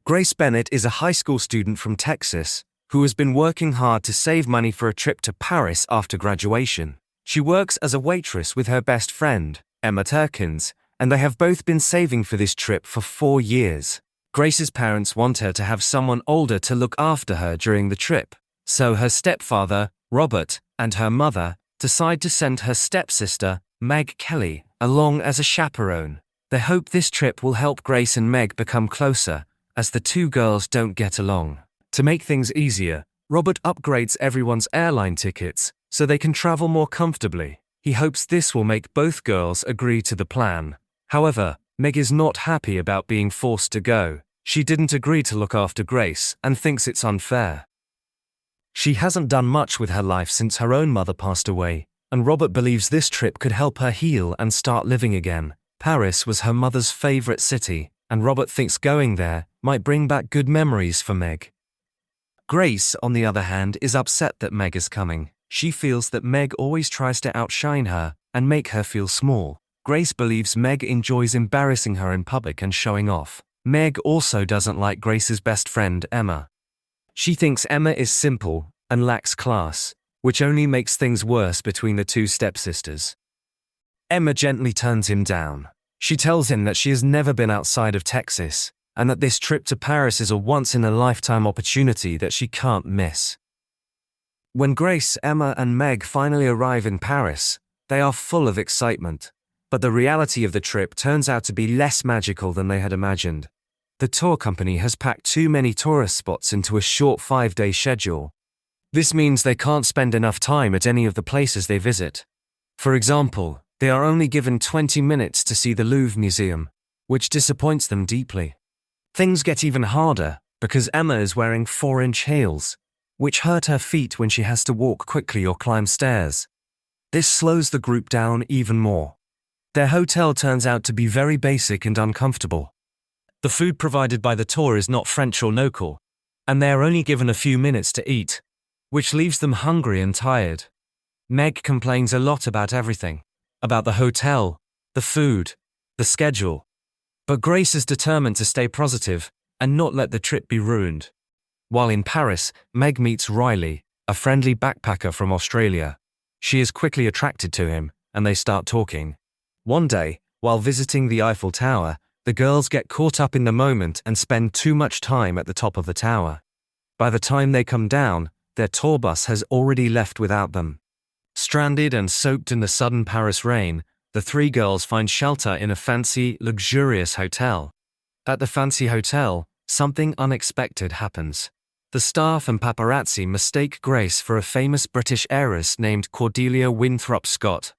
Grace Bennett is a high school student from Texas who has been working hard to save money for a trip to Paris after graduation. She works as a waitress with her best friend, Emma Turkins, and they have both been saving for this trip for 4 years. Grace's parents want her to have someone older to look after her during the trip, so her stepfather, Robert, and her mother decide to send her stepsister, Meg Kelly, along as a chaperone. They hope this trip will help Grace and Meg become closer, as the two girls don't get along. To make things easier, Robert upgrades everyone's airline tickets so they can travel more comfortably. He hopes this will make both girls agree to the plan. However, Meg is not happy about being forced to go. She didn't agree to look after Grace and thinks it's unfair. She hasn't done much with her life since her own mother passed away, and Robert believes this trip could help her heal and start living again. Paris was her mother's favorite city, and Robert thinks going there might bring back good memories for Meg. Grace, on the other hand, is upset that Meg is coming. She feels that Meg always tries to outshine her and make her feel small. Grace believes Meg enjoys embarrassing her in public and showing off. Meg also doesn't like Grace's best friend, Emma. She thinks Emma is simple and lacks class, which only makes things worse between the two stepsisters. Emma gently turns him down. She tells him that she has never been outside of Texas, and that this trip to Paris is a once-in-a-lifetime opportunity that she can't miss. When Grace, Emma, and Meg finally arrive in Paris, they are full of excitement. But the reality of the trip turns out to be less magical than they had imagined. The tour company has packed too many tourist spots into a short 5-day schedule. This means they can't spend enough time at any of the places they visit. For example, they are only given 20 minutes to see the Louvre Museum, which disappoints them deeply. Things get even harder because Emma is wearing 4-inch heels, which hurt her feet when she has to walk quickly or climb stairs. This slows the group down even more. Their hotel turns out to be very basic and uncomfortable. The food provided by the tour is not French or local, and they are only given a few minutes to eat, which leaves them hungry and tired. Meg complains a lot about everything. About the hotel, the food, the schedule. But Grace is determined to stay positive and not let the trip be ruined. While in Paris, Meg meets Riley, a friendly backpacker from Australia. She is quickly attracted to him, and they start talking. One day, while visiting the Eiffel Tower, the girls get caught up in the moment and spend too much time at the top of the tower. By the time they come down, their tour bus has already left without them. Stranded and soaked in the sudden Paris rain, the three girls find shelter in a fancy, luxurious hotel. At the fancy hotel, something unexpected happens. The staff and paparazzi mistake Grace for a famous British heiress named Cordelia Winthrop Scott.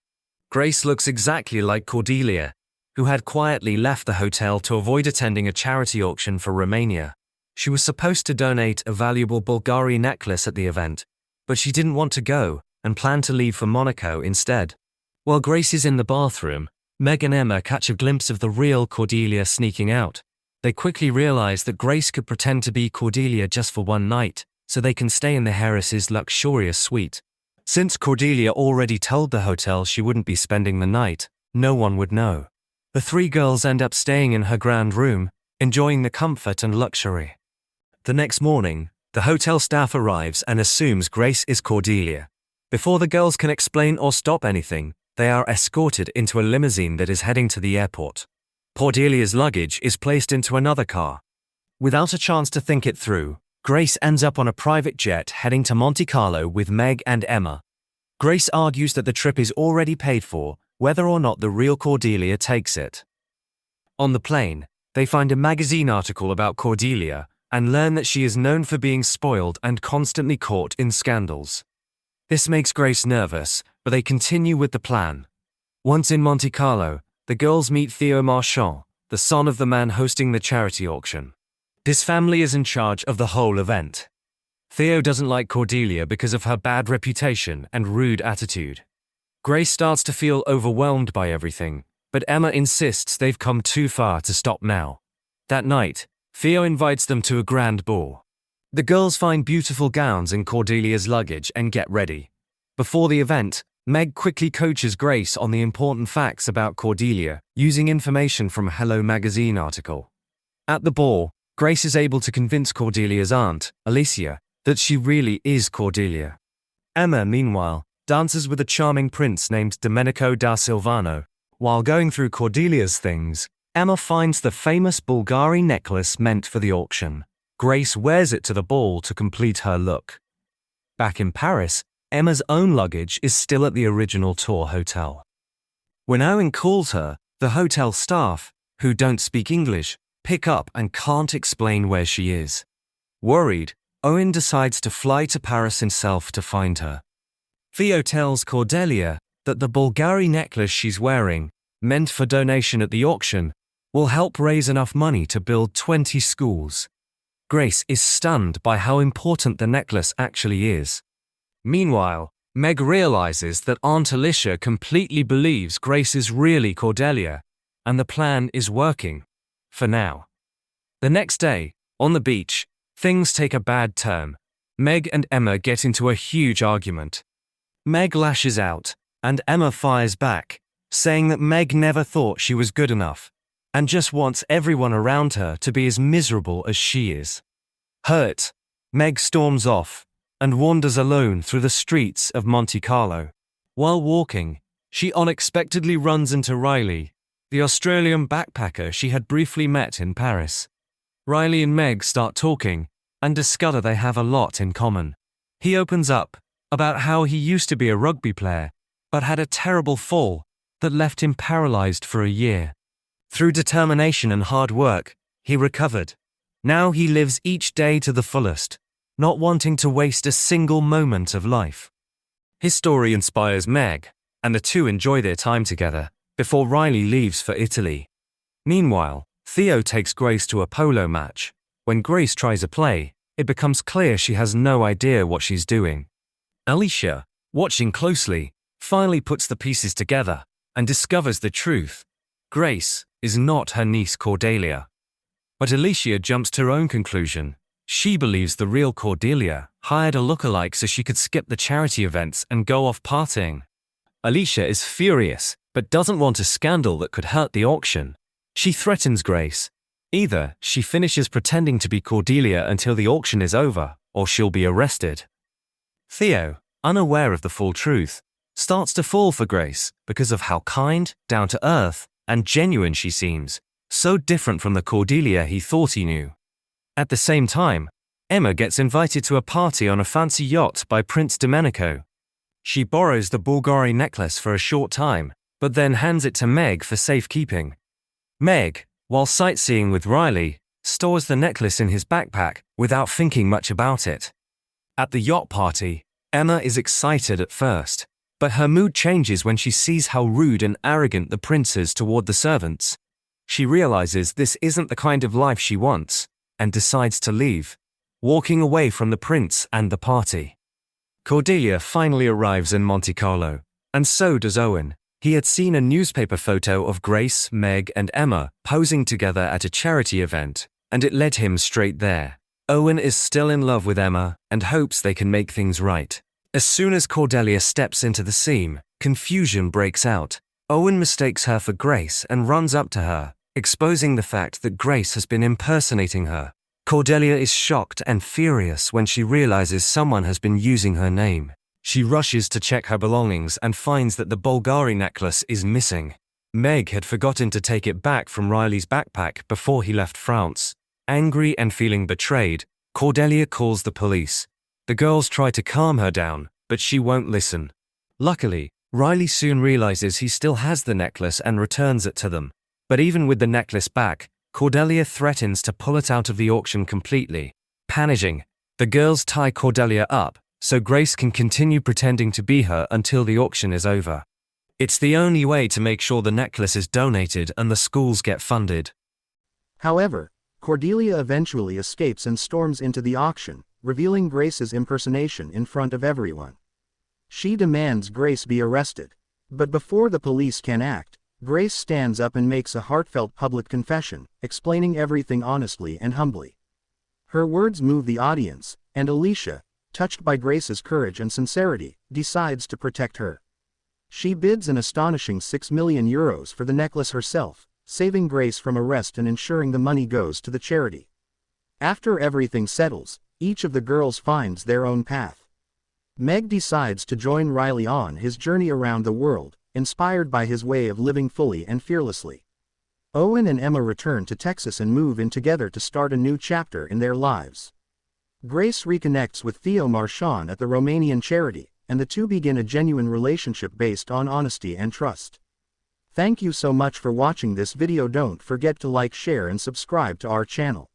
Grace looks exactly like Cordelia, who had quietly left the hotel to avoid attending a charity auction for Romania. She was supposed to donate a valuable Bulgari necklace at the event, but she didn't want to go and planned to leave for Monaco instead. While Grace is in the bathroom, Meg and Emma catch a glimpse of the real Cordelia sneaking out. They quickly realize that Grace could pretend to be Cordelia just for one night, so they can stay in the heiress's luxurious suite. Since Cordelia already told the hotel she wouldn't be spending the night, no one would know. The three girls end up staying in her grand room, enjoying the comfort and luxury. The next morning, the hotel staff arrives and assumes Grace is Cordelia. Before the girls can explain or stop anything, they are escorted into a limousine that is heading to the airport. Cordelia's luggage is placed into another car. Without a chance to think it through, Grace ends up on a private jet heading to Monte Carlo with Meg and Emma. Grace argues that the trip is already paid for, whether or not the real Cordelia takes it. On the plane, they find a magazine article about Cordelia and learn that she is known for being spoiled and constantly caught in scandals. This makes Grace nervous, but they continue with the plan. Once in Monte Carlo, the girls meet Theo Marchand, the son of the man hosting the charity auction. His family is in charge of the whole event. Theo doesn't like Cordelia because of her bad reputation and rude attitude. Grace starts to feel overwhelmed by everything, but Emma insists they've come too far to stop now. That night, Theo invites them to a grand ball. The girls find beautiful gowns in Cordelia's luggage and get ready. Before the event, Meg quickly coaches Grace on the important facts about Cordelia, using information from a Hello magazine article. At the ball, Grace is able to convince Cordelia's aunt, Alicia, that she really is Cordelia. Emma, meanwhile, dances with a charming prince named Domenico da Silvano. While going through Cordelia's things, Emma finds the famous Bulgari necklace meant for the auction. Grace wears it to the ball to complete her look. Back in Paris, Emma's own luggage is still at the original tour hotel. When Owen calls her, the hotel staff, who don't speak English, pick up and can't explain where she is. Worried, Owen decides to fly to Paris himself to find her. Theo tells Cordelia that the Bulgari necklace she's wearing, meant for donation at the auction, will help raise enough money to build 20 schools. Grace is stunned by how important the necklace actually is. Meanwhile, Meg realizes that Aunt Alicia completely believes Grace is really Cordelia, and the plan is working. For now. The next day, on the beach, things take a bad turn. Meg and Emma get into a huge argument. Meg lashes out, and Emma fires back, saying that Meg never thought she was good enough, and just wants everyone around her to be as miserable as she is. Hurt, Meg storms off, and wanders alone through the streets of Monte Carlo. While walking, she unexpectedly runs into Riley, the Australian backpacker she had briefly met in Paris. Riley and Meg start talking and discover they have a lot in common. He opens up about how he used to be a rugby player, but had a terrible fall that left him paralyzed for a year. Through determination and hard work, he recovered. Now he lives each day to the fullest, not wanting to waste a single moment of life. His story inspires Meg, and the two enjoy their time together before Riley leaves for Italy. Meanwhile, Theo takes Grace to a polo match. When Grace tries a play, it becomes clear she has no idea what she's doing. Alicia, watching closely, finally puts the pieces together and discovers the truth. Grace is not her niece Cordelia. But Alicia jumps to her own conclusion. She believes the real Cordelia hired a lookalike so she could skip the charity events and go off partying. Alicia is furious, but doesn't want a scandal that could hurt the auction. She threatens Grace. Either she finishes pretending to be Cordelia until the auction is over, or she'll be arrested. Theo, unaware of the full truth, starts to fall for Grace because of how kind, down-to-earth, and genuine she seems, so different from the Cordelia he thought he knew. At the same time, Emma gets invited to a party on a fancy yacht by Prince Domenico. She borrows the Bulgari necklace for a short time, but then hands it to Meg for safekeeping. Meg, while sightseeing with Riley, stores the necklace in his backpack without thinking much about it. At the yacht party, Emma is excited at first, but her mood changes when she sees how rude and arrogant the prince is toward the servants. She realizes this isn't the kind of life she wants, and decides to leave, walking away from the prince and the party. Cordelia finally arrives in Monte Carlo, and so does Owen. He had seen a newspaper photo of Grace, Meg, and Emma posing together at a charity event, and it led him straight there. Owen is still in love with Emma and hopes they can make things right. As soon as Cordelia steps into the scene, confusion breaks out. Owen mistakes her for Grace and runs up to her, exposing the fact that Grace has been impersonating her. Cordelia is shocked and furious when she realizes someone has been using her name. She rushes to check her belongings and finds that the Bulgari necklace is missing. Meg had forgotten to take it back from Riley's backpack before he left France. Angry and feeling betrayed, Cordelia calls the police. The girls try to calm her down, but she won't listen. Luckily, Riley soon realizes he still has the necklace and returns it to them. But even with the necklace back, Cordelia threatens to pull it out of the auction completely. Panicking, the girls tie Cordelia up so Grace can continue pretending to be her until the auction is over. It's the only way to make sure the necklace is donated and the schools get funded. However, Cordelia eventually escapes and storms into the auction, revealing Grace's impersonation in front of everyone. She demands Grace be arrested. But before the police can act, Grace stands up and makes a heartfelt public confession, explaining everything honestly and humbly. Her words move the audience, and Alicia, touched by Grace's courage and sincerity, decides to protect her. She bids an astonishing €6 million for the necklace herself, saving Grace from arrest and ensuring the money goes to the charity. After everything settles, each of the girls finds their own path. Meg decides to join Riley on his journey around the world, inspired by his way of living fully and fearlessly. Owen and Emma return to Texas and move in together to start a new chapter in their lives. Grace reconnects with Theo Marchand at the Romanian charity, and the two begin a genuine relationship based on honesty and trust. Thank you so much for watching this video. Don't forget to like, share and subscribe to our channel.